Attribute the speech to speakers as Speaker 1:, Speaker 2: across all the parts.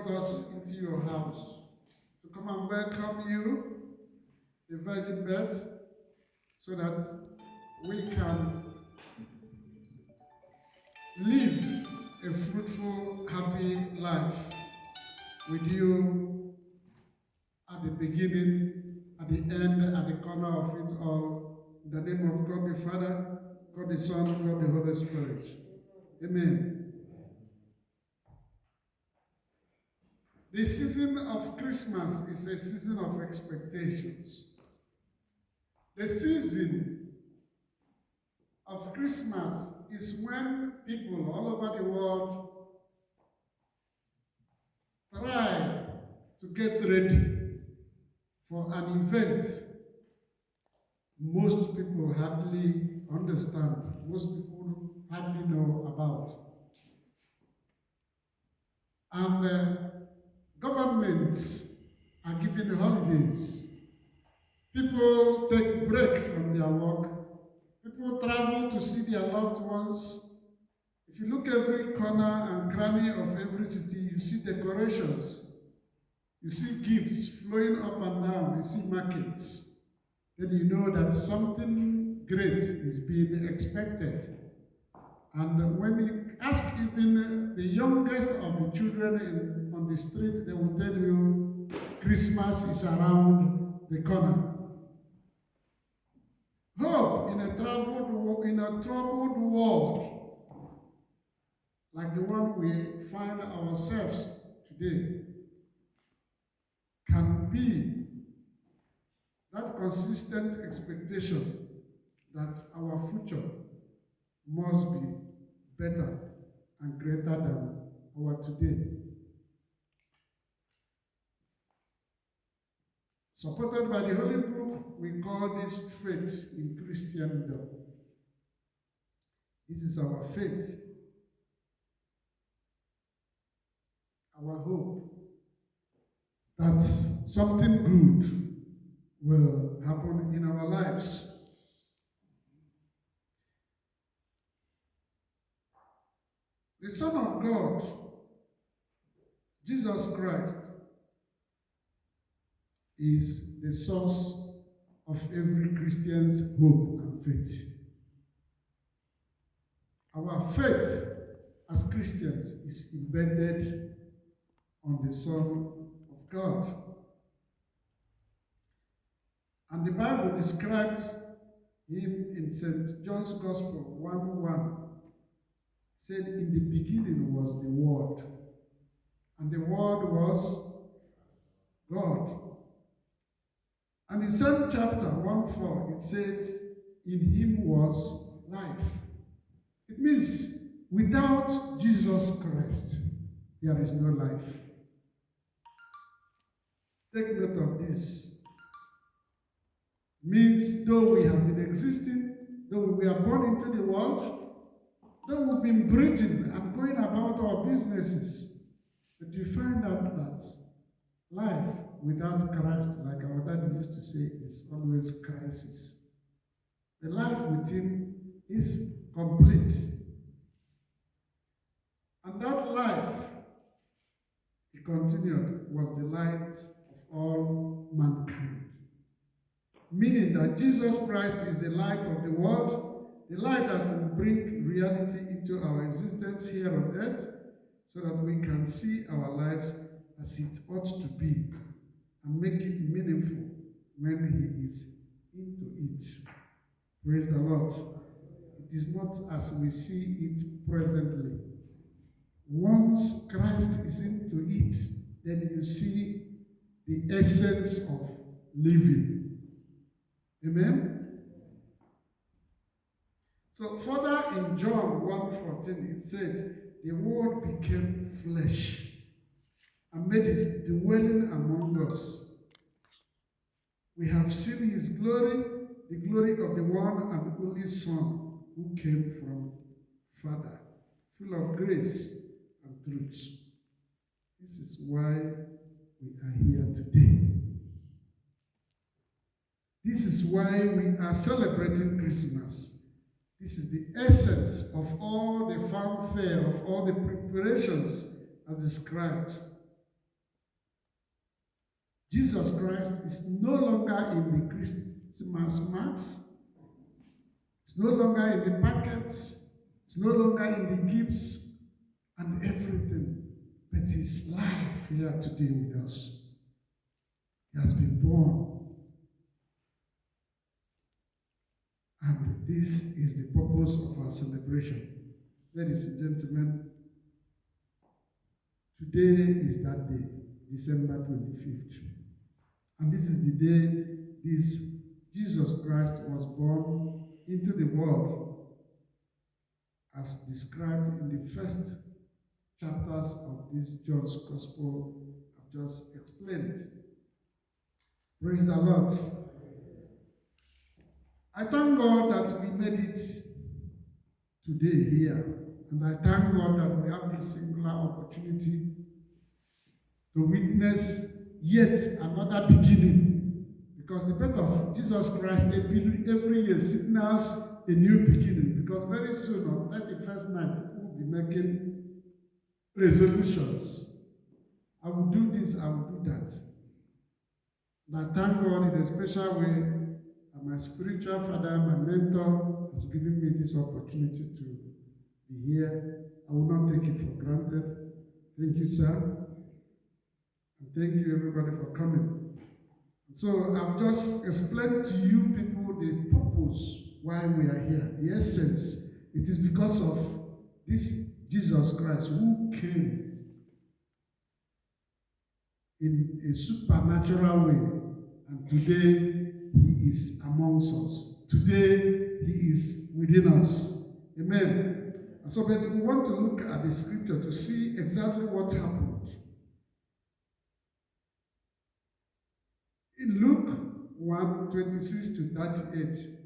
Speaker 1: brought us into your house to come and welcome you, the virgin birth, so that we can live a fruitful, happy life with you at the beginning, at the end, at the corner of it all. In the name of God the Father, God the Son, God the Holy Spirit. Amen. The season of Christmas is a season of expectations. The season of Christmas is when people all over the world try to get ready for an event most people hardly understand, most people hardly know about. And governments are giving holidays. People take break from their work. People travel to see their loved ones. If you look every corner and cranny of every city, you see decorations. You see gifts flowing up and down. You see markets. Then you know that something great is being expected. And when you ask even the youngest of the children on the street, they will tell you Christmas is around the corner. Hope in a troubled world like the one we find ourselves today can be that consistent expectation that our future must be better and greater than our today. Supported by the Holy Book, we call this faith in Christendom. This is our faith, our hope that something good will happen in our lives. The Son of God, Jesus Christ, is the source of every Christian's hope and faith. Our faith as Christians is embedded on the Son of God. And the Bible described him in St. John's Gospel 1:1. Said, in the beginning was the Word, and the Word was God. And in same chapter 1:4, it said, in him was life. It means without Jesus Christ, there is no life. Take note of this. Means though we have been existing, though we are born into the world, though we've been breathing and going about our businesses, but you find out that life without Christ, like our daddy used to say, is always crisis. The life with him is complete. And that life, he continued, was the light of all mankind. Meaning that Jesus Christ is the light of the world, the light that will bring reality into our existence here on earth, so that we can see our lives as it ought to be and make it meaningful when he is into it. Praise the Lord. It is not as we see it presently. Once Christ is into it, then you see the essence of living. Amen? So further in John 1:14, it said, the Word became flesh and made his dwelling among us. We have seen his glory, the glory of the one and only Son who came from Father, full of grace and truth. This is why we are here today. This is why we are celebrating Christmas. This is the essence of all the fanfare, of all the preparations as described. Jesus Christ is no longer in the Christmas marks. It's no longer in the packets. It's no longer in the gifts and everything. But his life here today with us. He has been born. And this is the purpose of our celebration. Ladies and gentlemen, today is that day, December 25th. And this is the day this Jesus Christ was born into the world, as described in the first chapters of this John's Gospel I've just explained. Praise the Lord. I thank God that we made it today here. And I thank God that we have this singular opportunity to witness yet another beginning. Because the birth of Jesus Christ every year signals a new beginning. Because very soon, on 31st night, people will be making resolutions. I will do this, I will do that. And I thank God in a special way that my spiritual father, my mentor, has given me this opportunity to be here. I will not take it for granted. Thank you, sir. And thank you, everybody, for coming. So I've just explained to you people the purpose why we are here, the essence. It is because of this Jesus Christ who came in a supernatural way. And today, he is amongst us. Today, he is within us. Amen. And so, but we want to look at the scripture to see exactly what happened. In Luke 1:26-38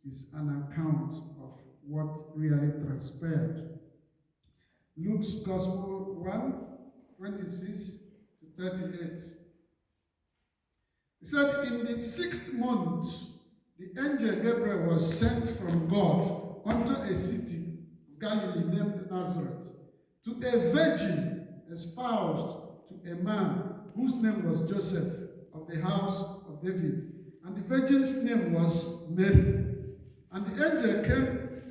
Speaker 1: is an account of what really transpired. Luke's Gospel 1:26-38. He said, in the 6th month, the angel Gabriel was sent from God unto a city of Galilee named Nazareth, to a virgin espoused to a man whose name was Joseph, of the house of David. And the virgin's name was Mary. And the angel came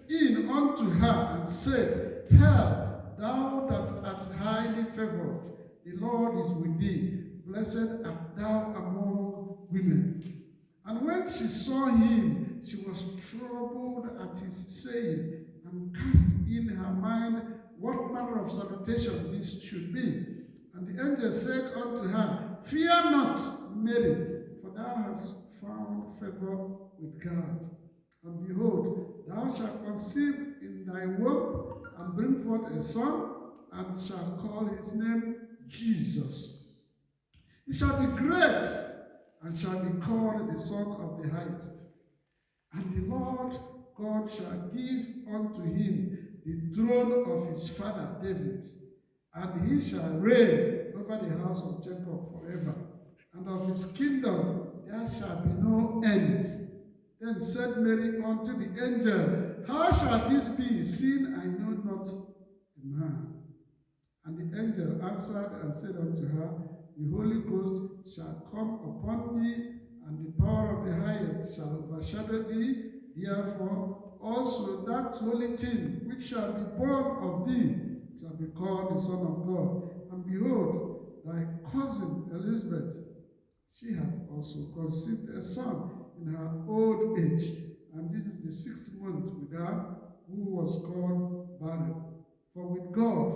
Speaker 1: in unto her and said, Hail, thou that art highly favored, the Lord is with thee. Blessed art thou among women. And when she saw him, she was troubled at his saying, and cast in her mind what manner of salutation this should be. And the angel said unto her, Fear not, Mary, for thou hast found favor with God. And behold, thou shalt conceive in thy womb, and bring forth a son, and shalt call his name Jesus. He shall be great, and shall be called the Son of the Highest. And the Lord God shall give unto him the throne of his father David, and he shall reign over the house of Jacob forever, and of his kingdom there shall be no end. Then said Mary unto the angel, How shall this be, seeing I know not a man? And the angel answered and said unto her, The Holy Ghost shall come upon thee, and the power of the highest shall overshadow thee. Therefore also that holy thing which shall be born of thee shall be called the Son of God. And behold, thy cousin Elizabeth, she hath also conceived a son in her old age, and this is the 6th month with her, who was called barren. For with God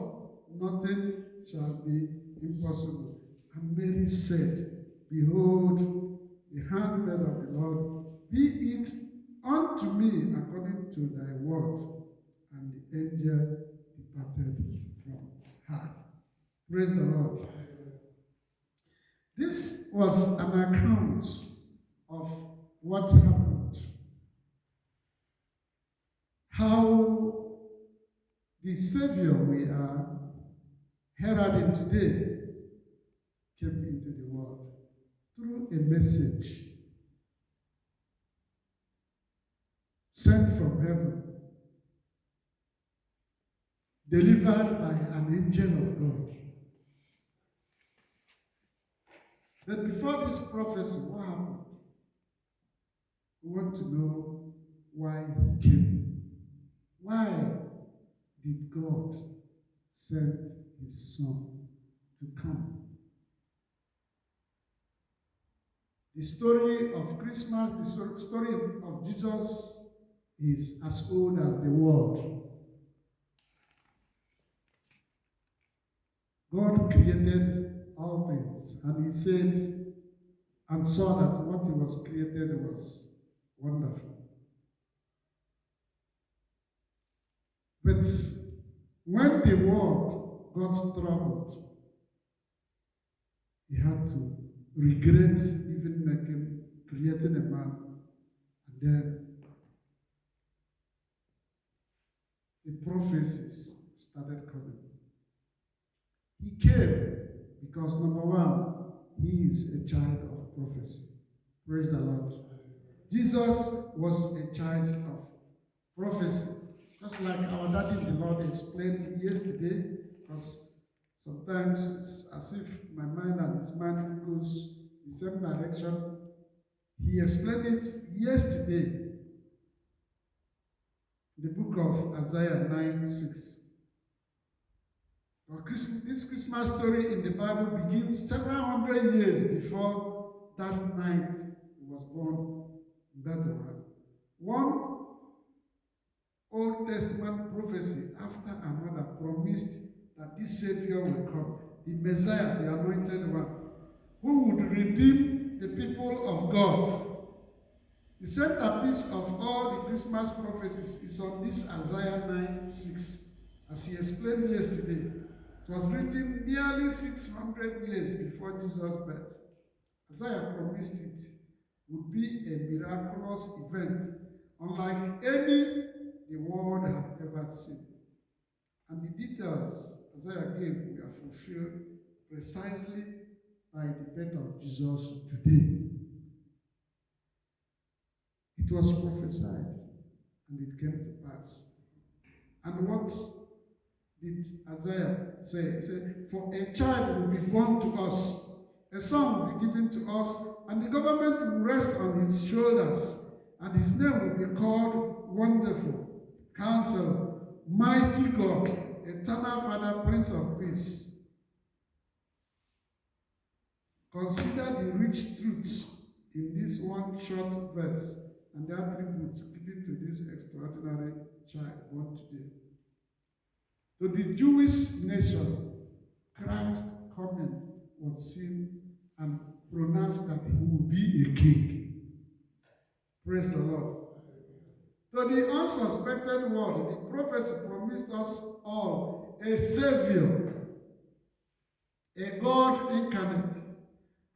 Speaker 1: nothing shall be impossible. And Mary said, Behold, the handmaid of the Lord, be it unto me according to thy word. And the angel departed from her. Praise the Lord. This was an account of what happened. How the Savior we are heralding today came into the world through a message sent from heaven, delivered by an angel of God. But before this prophecy, what happened? We want to know why he came. Why did God send his son to come? The story of Christmas, the story of Jesus is as old as the world. God created all things, and he said and saw that what he was created was wonderful. But when the world got troubled, he had to regret even creating a man, and then the prophecies started coming. He came because, number one, he is a child of prophecy. Praise the Lord. Jesus was a child of prophecy. Just like our daddy in the Lord explained yesterday, because sometimes it's as if my mind and his mind goes the same direction. He explained it yesterday in the book of Isaiah 9:6. This Christmas story in the Bible begins several hundred years before that night he was born in Bethlehem. One Old Testament prophecy after another promised that this Savior will come, the Messiah, the Anointed One, who would redeem the people of God. The centerpiece of all the Christmas prophecies is on this Isaiah 9:6, as he explained yesterday. It was written nearly 600 years before Jesus' birth. Isaiah promised it would be a miraculous event, unlike any the world had ever seen. And the details Isaiah gave were fulfilled precisely by the birth of Jesus today. It was prophesied, and it came to pass. And what did Isaiah say? He said, "For a child will be born to us, a son will be given to us, and the government will rest on his shoulders, and his name will be called Wonderful, Counselor, Mighty God, Eternal Father, Prince of Peace." Consider the rich truths in this one short verse and the attributes given to this extraordinary child born today. To the Jewish nation, Christ coming was seen and pronounced that he will be a king. Praise the Lord. To the unsuspected world, the prophecy promised us all a Savior, a God incarnate,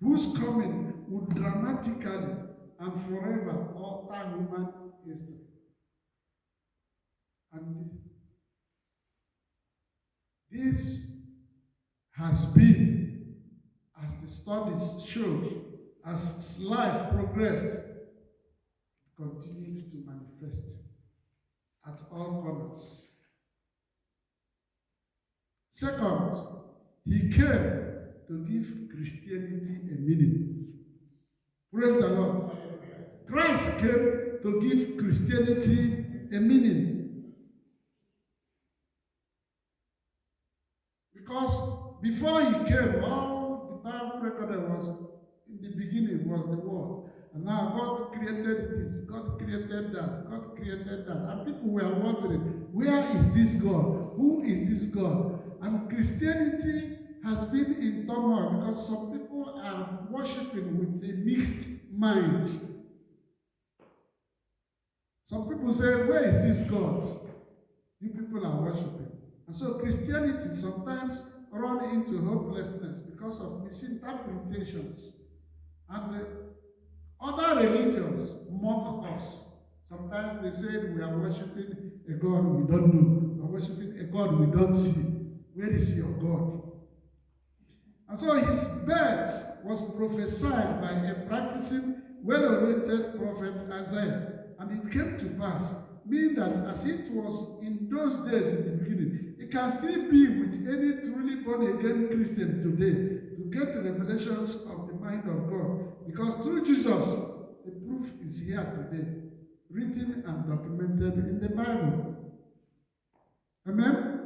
Speaker 1: whose coming would dramatically and forever alter human history. And this has been, as the studies showed, as life progressed, it continued to manifest at all corners. Second, he came to give Christianity a meaning. Praise the Lord. Christ came to give Christianity a meaning. Because before he came, all the Bible recorded was, in the beginning was the Word. And now God created this, God created that, God created that. And people were wondering, where is this God? Who is this God? And Christianity has been in turmoil because some people are worshiping with a mixed mind. Some people say, where is this God? You people are worshiping. And so Christianity sometimes run into hopelessness because of misinterpretations. And other religions mock us. Sometimes they say we are worshiping a God we don't know. We are worshiping a God we don't see. Where is your God? And so his birth was prophesied by a practicing, well-oriented prophet Isaiah. And it came to pass, meaning that as it was in those days in the beginning, it can still be with any truly born-again Christian today to get the revelations of the mind of God. Because through Jesus, the proof is here today, written and documented in the Bible. Amen?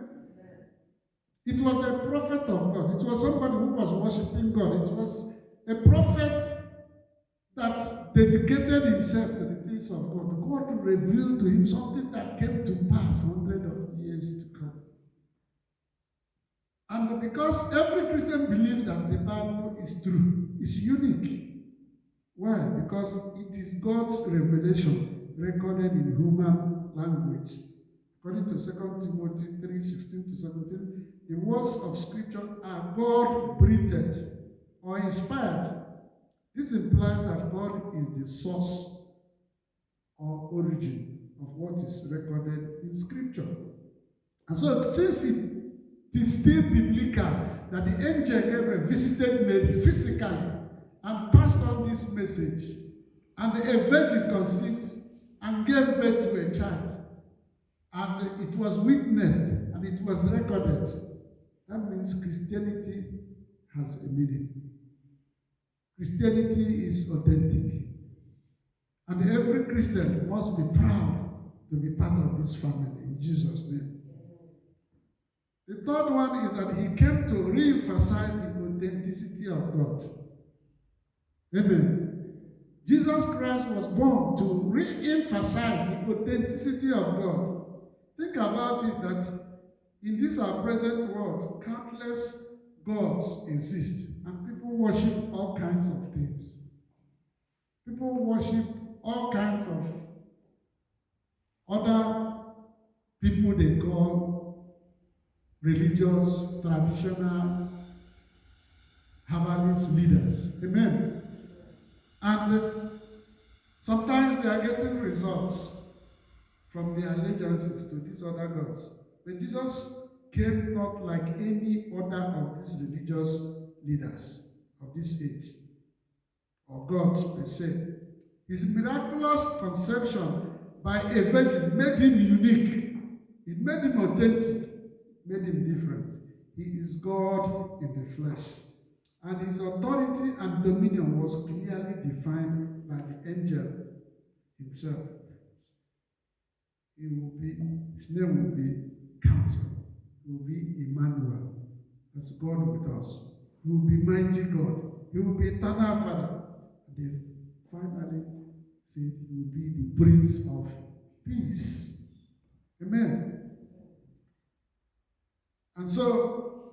Speaker 1: It was a prophet of God. It was somebody who was worshiping God. It was a prophet that dedicated himself to the things of God. God revealed to him something that came to pass hundreds of years to come. And because every Christian believes that the Bible is true, it's unique. Why? Because it is God's revelation recorded in human language. According to 2 Timothy 3:16-17, the words of Scripture are God-breathed or inspired. This implies that God is the source or origin of what is recorded in Scripture. And so, since it is still biblical that the angel Gabriel visited Mary physically and passed on this message, and a virgin conceived and gave birth to a child, and it was witnessed and it was recorded, that means Christianity has a meaning. Christianity is authentic. And every Christian must be proud to be part of this family in Jesus' name. The third one is that he came to re-emphasize the authenticity of God. Amen. Jesus Christ was born to re-emphasize the authenticity of God. Think about it, that in this our present world, countless gods exist, and people worship all kinds of things. People worship all kinds of other people they call religious, traditional, herbalist leaders. Amen. And sometimes they are getting results from their allegiances to these other gods. But Jesus came not like any other of these religious leaders of this age, or gods per se. His miraculous conception by a virgin made him unique. It made him authentic, made him different. He is God in the flesh. And his authority and dominion was clearly defined by the angel himself. His name will be Counselor. He will be Emmanuel. That's God with us. He will be mighty God. He will be eternal Father. And then finally said he will be the Prince of Peace. Amen. And so,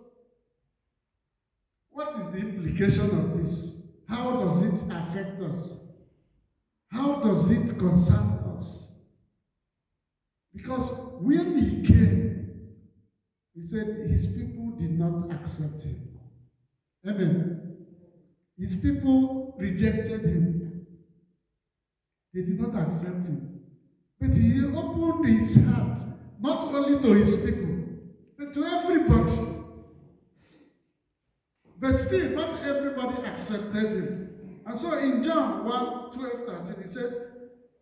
Speaker 1: what is the implication of this? How does it affect us? How does it concern us? Because when he came, he said his people did not accept him. Amen. His people rejected him. They did not accept him. But he opened his heart, not only to his people, but to everybody. But still, not everybody accepted him. And so in John 1:12-13, he said,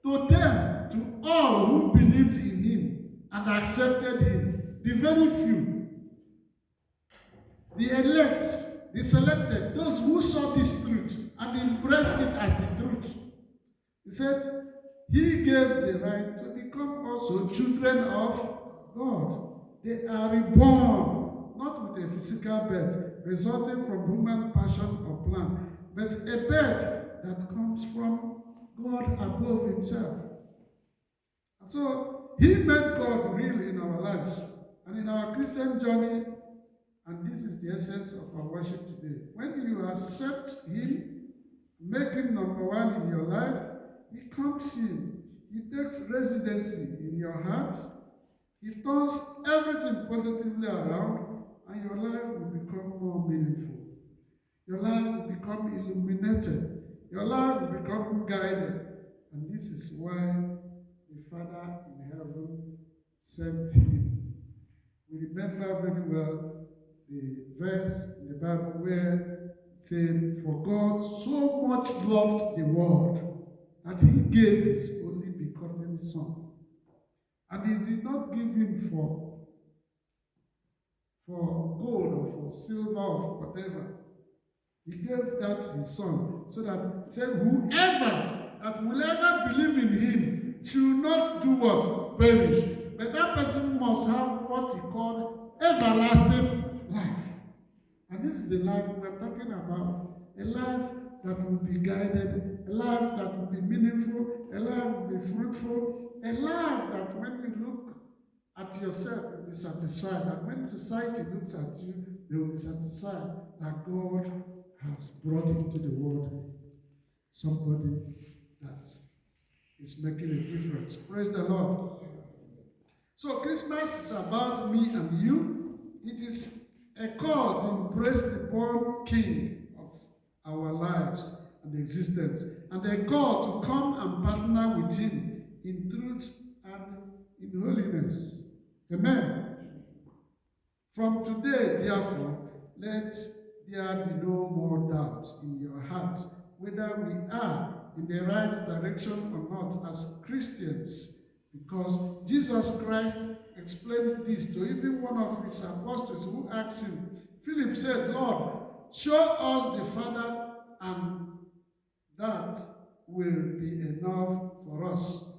Speaker 1: to them, to all who believed in him and accepted him, the very few, the elect, the selected, those who saw this truth and embraced it as the truth, he said, he gave the right to become also children of God. They are reborn, not with a physical birth, resulting from human passion or plan, but a birth that comes from God above himself. And so, he made God real in our lives and in our Christian journey, and this is the essence of our worship today. When you accept him, make him number one in your life, he comes in. He takes residency in your heart. He turns everything positively around, and your life will become more meaningful. Your life will become illuminated. Your life will become guided. And this is why the Father in heaven sent him. We remember very well the verse in the Bible where it said, for God so much loved the world that he gave his only begotten Son. And he did not give him for gold or for silver or for whatever. He gave that his son, so that he said, whoever that will ever believe in him should not do what? Perish. But that person must have what he called everlasting life. And this is the life we're talking about. A life that will be guided, a life that will be meaningful, a life that will be fruitful, a life that when you look at yourself, you'll be satisfied. And when society looks at you, they will be satisfied that God has brought into the world somebody that is making a difference. Praise the Lord. So Christmas is about me and you. It is a call to embrace the born King of our lives and existence, and a call to come and partner with him in truth and in holiness. Amen. From today, therefore, let there be no more doubt in your hearts whether we are in the right direction or not as Christians, because Jesus Christ explained this to even one of his apostles who asked him. Philip said, Lord, show us the Father, and that will be enough for us.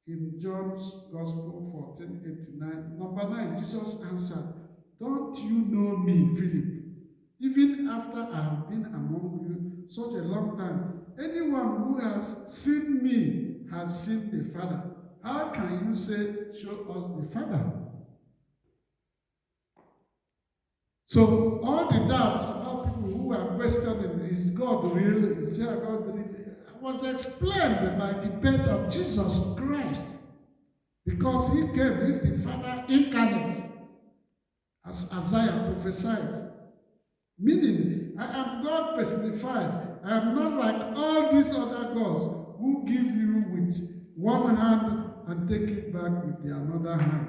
Speaker 1: In John's Gospel 14:89, number 9, Jesus answered, don't you know me, Philip? Even after I have been among you such a long time, anyone who has seen me has seen the Father. How can you say, show us the Father? So all the doubts about people who are questioning, is God real? Is there God real? Was explained by the birth of Jesus Christ. Because he came, he's the Father incarnate, as Isaiah prophesied. Meaning, I am God personified. I am not like all these other gods who give you with one hand and take it back with the another hand.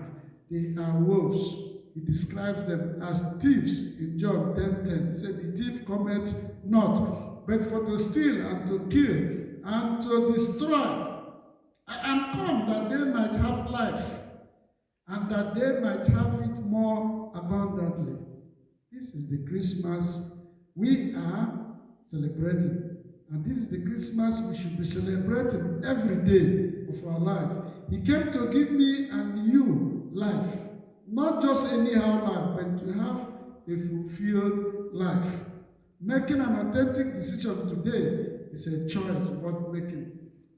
Speaker 1: They are wolves. He describes them as thieves in John 10:10. He said, the thief cometh not, but for to steal and to kill and to destroy. I am come that they might have life, and that they might have it more abundantly. This is the Christmas we are celebrating. And this is the Christmas we should be celebrating every day of our life. He came to give me and you life. Not just anyhow life, but to have a fulfilled life. Making an authentic decision today is a choice worth making,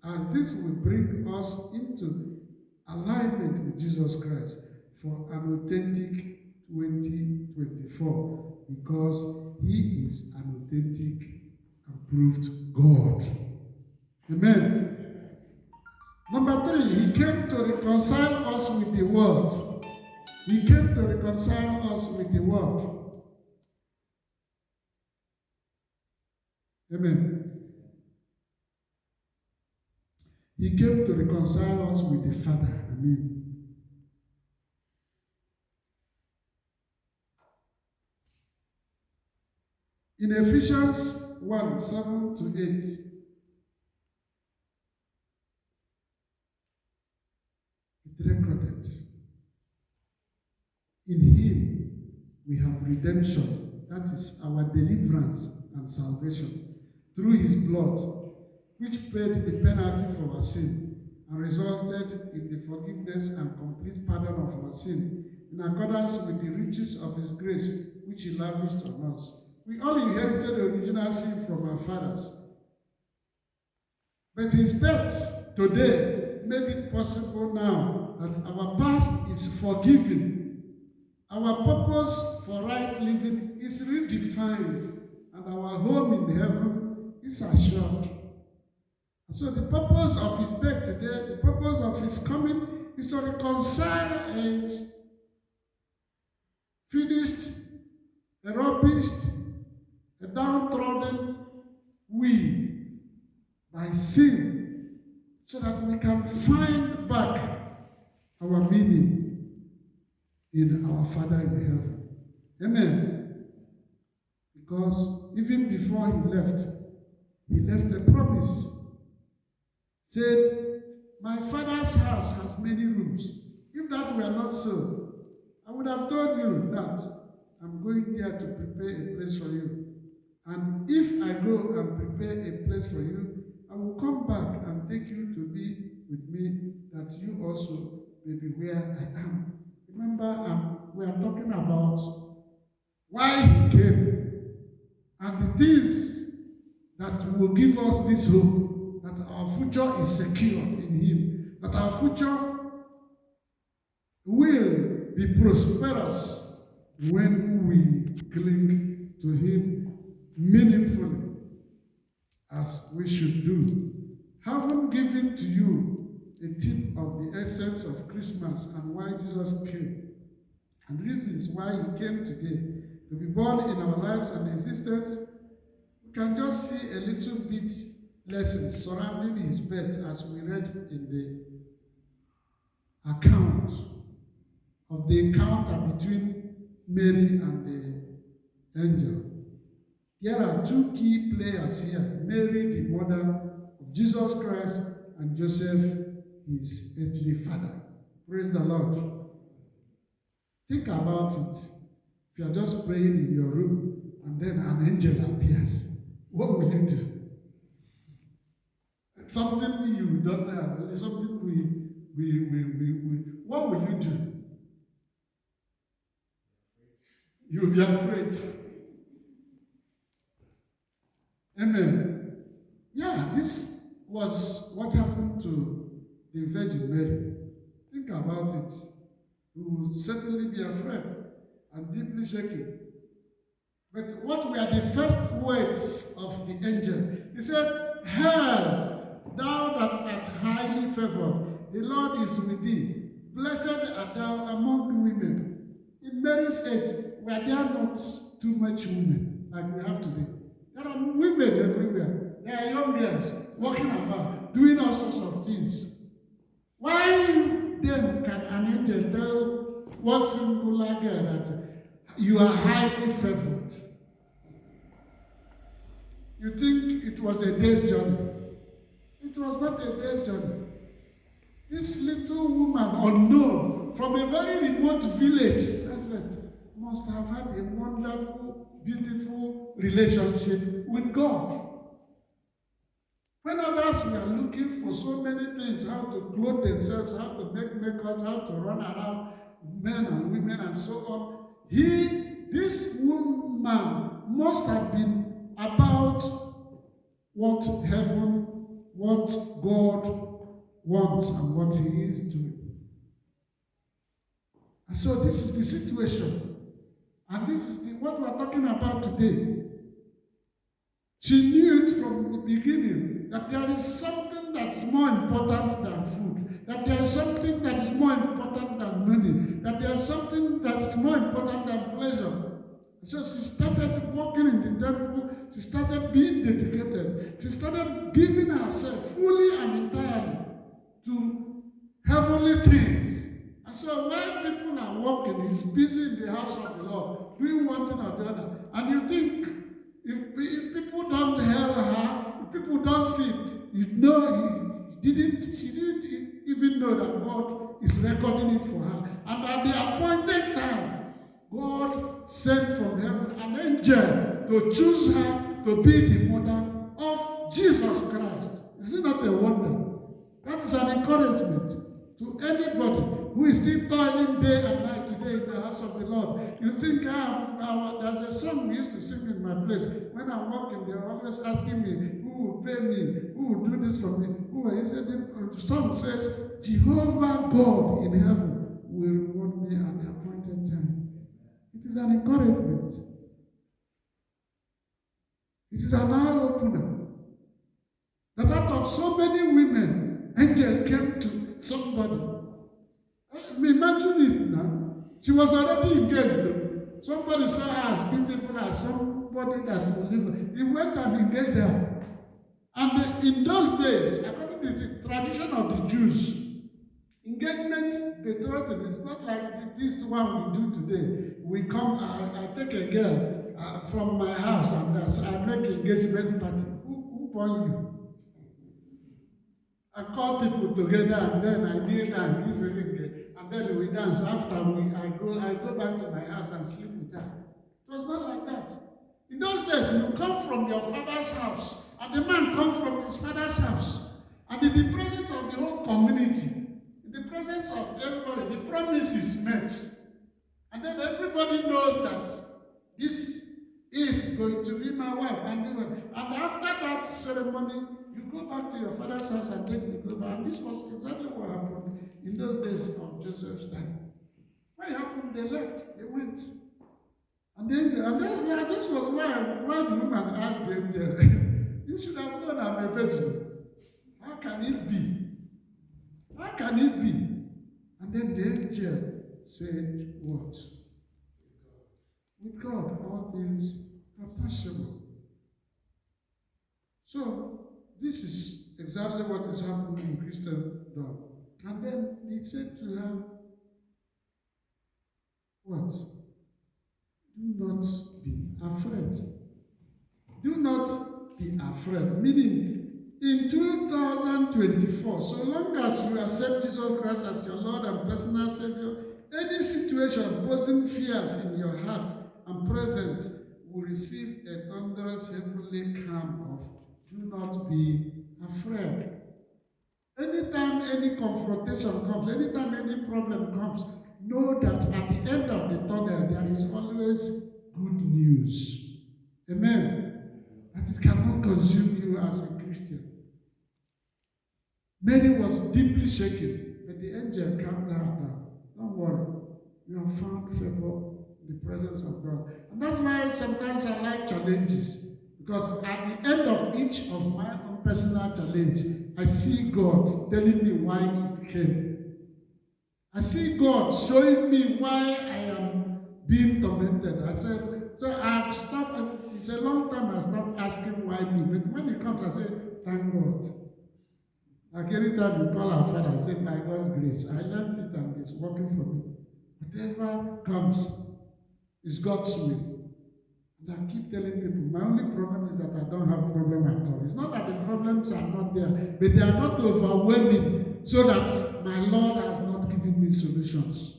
Speaker 1: as this will bring us into alignment with Jesus Christ for an authentic 2024, because he is an authentic and proved God. Amen. Number 3, he came to reconcile us with the world. He came to reconcile us with the world. Amen. He came to reconcile us with the Father. Amen. In Ephesians 1:7-8, it recorded, in him we have redemption, that is our deliverance and salvation, through his blood, which paid the penalty for our sin and resulted in the forgiveness and complete pardon of our sin, in accordance with the riches of his grace, which he lavished on us. We all inherited the original sin from our fathers. But his birth today made it possible now that our past is forgiven. Our purpose for right living is redefined, and our home in heaven is assured. So the purpose of his birth today, the purpose of his coming, is to reconcile a finished, a rubbished, a downtrodden we by sin, so that we can find back our meaning in our Father in heaven. Amen. Because even before he left a promise. Said, my Father's house has many rooms. If that were not so, I would have told you that I'm going there to prepare a place for you. And if I go and prepare a place for you, I will come back and take you to be with me, that you also may be where I am. Remember, we are talking about why he came and the things that will give us this hope, that our future is secured in him, that our future will be prosperous when we cling to him meaningfully, as we should do. Having given to you a tip of the essence of Christmas and why Jesus came, and reasons why he came today, to be born in our lives and existence, we can just see a little bit lessons surrounding his birth as we read in the account of the encounter between Mary and the angel. There are two key players here: Mary, the mother of Jesus Christ, and Joseph, his earthly father. Praise the Lord. Think about it. If you are just praying in your room and then an angel appears, what will you do? Something you don't have, something what will you do? You'll be afraid. Amen. Yeah, this was what happened to the Virgin Mary. Think about it. You will certainly be afraid and deeply shaken. But what were the first words of the angel? He said, "Hail, thou that art highly favored, the Lord is with thee. Blessed art thou among women." In Mary's age, were there not too much women like we have today? There are women everywhere. There are young girls walking about, doing all sorts of things. Why then can an angel tell one singular girl that you are highly favored? You think it was a day's journey? It was not a day's journey. This little woman, unknown, from a very remote village, Nazareth, must have had a wonderful, beautiful relationship with God. When others were looking for so many things, how to clothe themselves, how to make makeup, how to run around, men and women and so on, this woman must have been about what heaven, what God wants and what he is doing. And so this is the situation. And this is what we are talking about today. She knew it from the beginning that there is something that's more important than food, that there is something that is more important than money, that there is something that is more important than pleasure. So she started walking in the temple, she started being dedicated, she started giving herself fully and entirely to heavenly things. And so while people are walking, he's busy in the house of the Lord, doing one thing or the other. And you think, if people don't hail her, if people don't see it, you know, she didn't even know that God is recording it for her. And at the appointed time, God sent from heaven an angel to choose her to be the mother of Jesus Christ. Is it not a wonder? That is an encouragement to anybody who is still toiling day and night today in the house of the Lord. You think, there's a song we used to sing in my place. When I'm walking, they're always asking me, who will pay me? Who will do this for me? He said, the song says, Jehovah God in heaven will reward me at the appointed time. It is an encouragement. It is an eye-opener. That out of so many women, angel came to somebody. Imagine it now. She was already engaged though. Somebody saw her as beautiful as somebody that will live. He went and engaged her. And in those days, according to the tradition of the Jews, engagement, betrothal is not like this one we do today. We come, I take a girl from my house and I make an engagement party. Who born you? I call people together and then I kneel down and give a ring. And then we dance. After I go back to my house and sleep with her. was not like that. In those days, you come from your father's house, and the man comes from his father's house. And in the presence of the whole community, in the presence of everybody, the promise is made. And then everybody knows that this is going to be my wife. And after that ceremony, you go back to your father's house and take the clothes. And this was exactly what happened in those days of Joseph's time. What happened? They left. They went. And then this was why the woman asked the angel, you should have known I'm a virgin. How can it be? How can it be? And then the angel said, what? With God, all things are possible. So, this is exactly what is happening in Christendom. And then he said to her, what? Do not be afraid. Do not be afraid. Meaning, in 2024, so long as you accept Jesus Christ as your Lord and personal Savior, any situation posing fears in your heart and presence will receive a thunderous heavenly calm of do not be afraid. Anytime any confrontation comes, anytime any problem comes, know that at the end of the tunnel there is always good news. Amen. That it cannot consume you as a Christian. Mary was deeply shaken, but the angel calmed her down. Don't worry, you have found favor in the presence of God. And that's why sometimes I like challenges, because at the end of each of my own personal challenge, I see God telling me why it came. I see God showing me why I am being tormented. I said, so I've stopped, it's a long time I stopped asking why me, but when it comes, I say, thank God. Like anytime you call our Father, I say, by God's grace, I learned it and it's working for me. Whatever comes is God's will. And I keep telling people, my only problem is that I don't have a problem at all. It's not that the problems are not there, but they are not overwhelming so that my Lord has not given me solutions.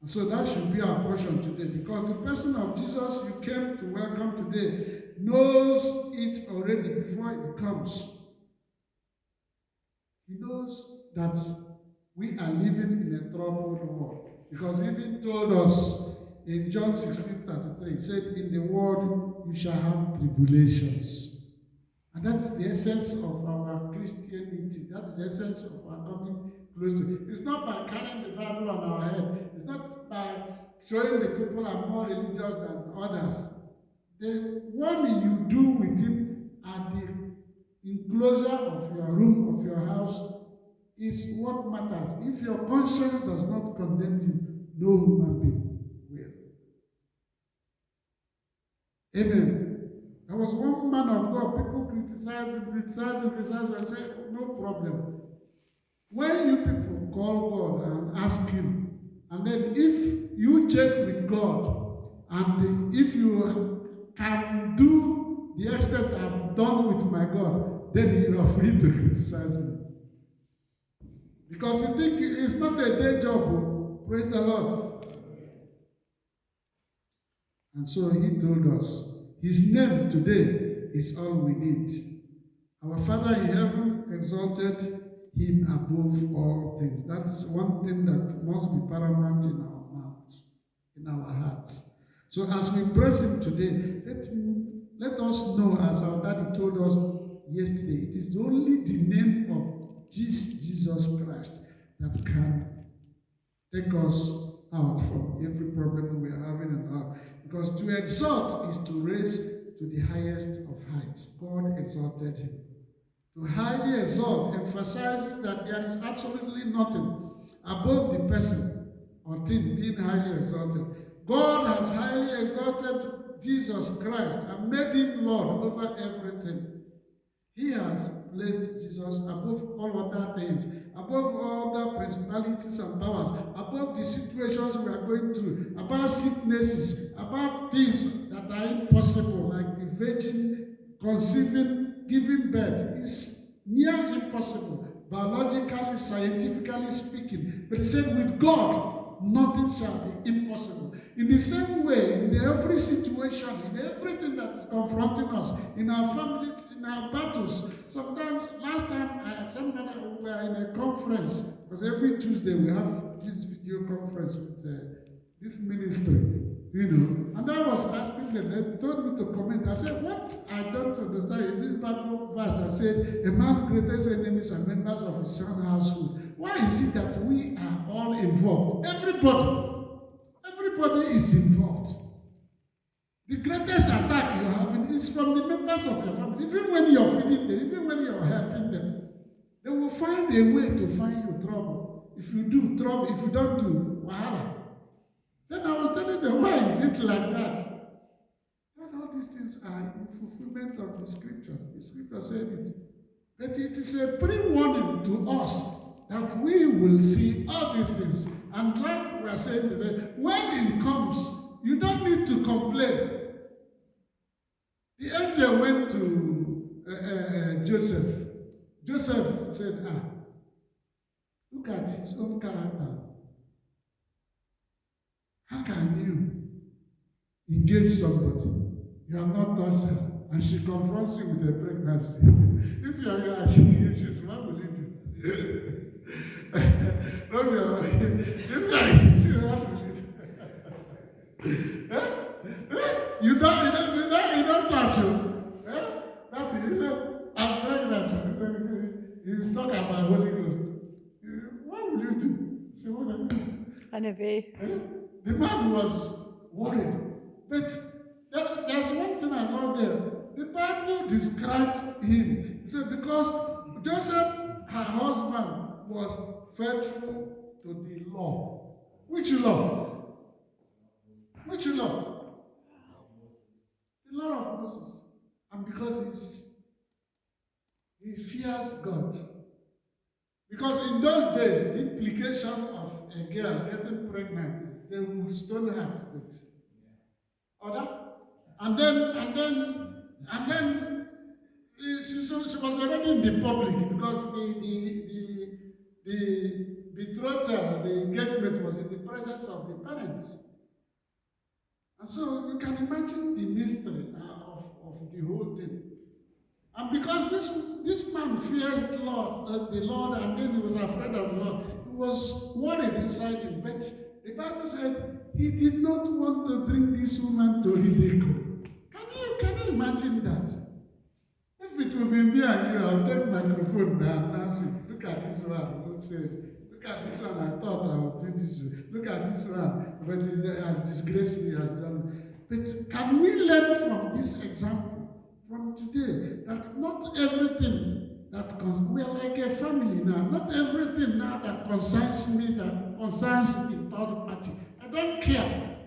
Speaker 1: And so that should be our portion today, because the person of Jesus you came to welcome today knows it already before it comes. He knows that we are living in a troubled world, because he even told us in John 16:33, he said, in the world you shall have tribulations. And that is the essence of our Christianity. That is the essence of our coming close to it. It's not by carrying the Bible on our head. It's not by showing the people are more religious than others. The one you do with him at the enclosure of your room, of your house, is what matters. If your conscience does not condemn you, no human being will. Amen. There was one man of God, people criticize him, and say, no problem. When you people call God and ask him, and then if you check with God, and if you can do the extent I've done with my God, then you are free to criticize me. Because you think it's not a day job. Praise the Lord. And so he told us, his name today is all we need. Our Father in heaven exalted him above all things. That's one thing that must be paramount in our mouths, in our hearts. So as we praise him today, let us know, as our daddy told us yesterday, it is only the name of Jesus Christ that can take us out from every problem we are having in life. Because to exalt is to raise to the highest of heights. God exalted him. To highly exalt emphasizes that there is absolutely nothing above the person or thing being highly exalted. God has highly exalted Jesus Christ and made him Lord over everything. He has placed Jesus above all other things, above all the principalities and powers, above the situations we are going through, about sicknesses, about things that are impossible, like the virgin conceiving, giving birth. Is near impossible, biologically, scientifically speaking. But he said, with God, nothing shall be impossible. In the same way, in every situation, in everything that is confronting us, in our families, in our battles. Sometimes, last time, somebody we were in a conference, because every Tuesday we have this video conference with this ministry, and I was asking them, they told me to comment. I said, what I don't understand is this Bible verse that said, a man's greatest enemies are members of his own household. Why is it that we are all involved? Everybody is involved. The greatest attack you are having is from the members of your family. Even when you're feeding them, even when you're helping them, they will find a way to find you trouble. If you do, trouble. If you don't do, wahala. Then I was telling them, why is it like that? And all these things are in fulfillment of the scriptures. The scripture said it. But it is a pre-warning to us that we will see all these things. And like we are saying today, when it comes, you don't need to complain. The angel went to Joseph. Joseph said, look at his own character. How can you engage somebody? You have not touched her, and she confronts you with a pregnancy. If you are asking issues, what will you do? Romeo, if you are issues, what will you do? You don't touch her. That is, he said, I'm pregnant. He said, you talk about Holy Ghost. What will you do? He said, what are you doing? The man was worried. But there's one thing I love there. The Bible described him. He said, because Joseph, her husband, was faithful to the law. Which law? Which law? The law of Moses. And because he fears God. Because in those days, the implication of a girl getting pregnant is they will stone her to death. Order? And then she was already in the public because the betrothal, the engagement was in the presence of the parents. And so you can imagine the mystery of the whole thing. And because this man fears the Lord, and then he was afraid of the Lord, he was worried inside him. But the Bible said he did not want to bring this woman to ridicule. Can you imagine that? If it will be me and you, I'll take microphone now and announce it. Look at this one. Don't say, look at this one. I thought I would do this. Look at this one. But it has disgraced me, has done. But can we learn from this example? From today, that not everything that we are like a family now. Not everything now that concerns me, that concerns the third party. I don't care.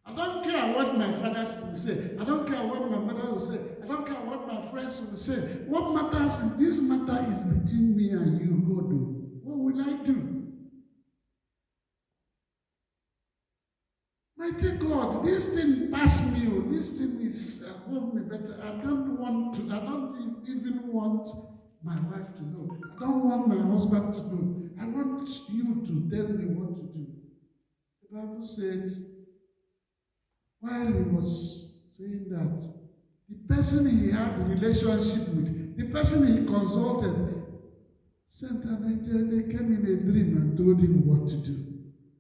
Speaker 1: I don't care what my father will say. I don't care what my mother will say. I don't care what my friends will say. What matters is this matter is between me and you, God. What will I do? Mighty God, this thing passed me. This thing is above me, but I don't even want my wife to know. I don't want my husband to know. I want you to tell me what to do. The Bible said, while he was saying that, the person he had a relationship with, the person he consulted, sent an angel. They came in a dream and told him what to do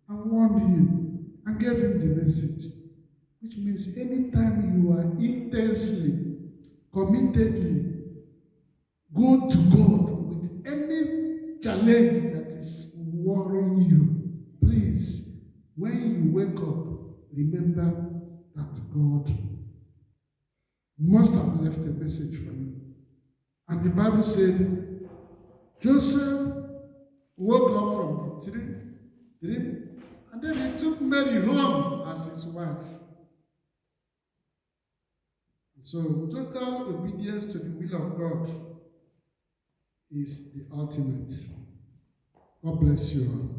Speaker 1: and warned him. And gave him the message, which means anytime you are intensely, committedly, go to God with any challenge that is worrying you, please, when you wake up, remember that God must have left a message for you. And the Bible said, Joseph woke up from the dream, and then he took Mary home as his wife. So total obedience to the will of God is the ultimate. God bless you all.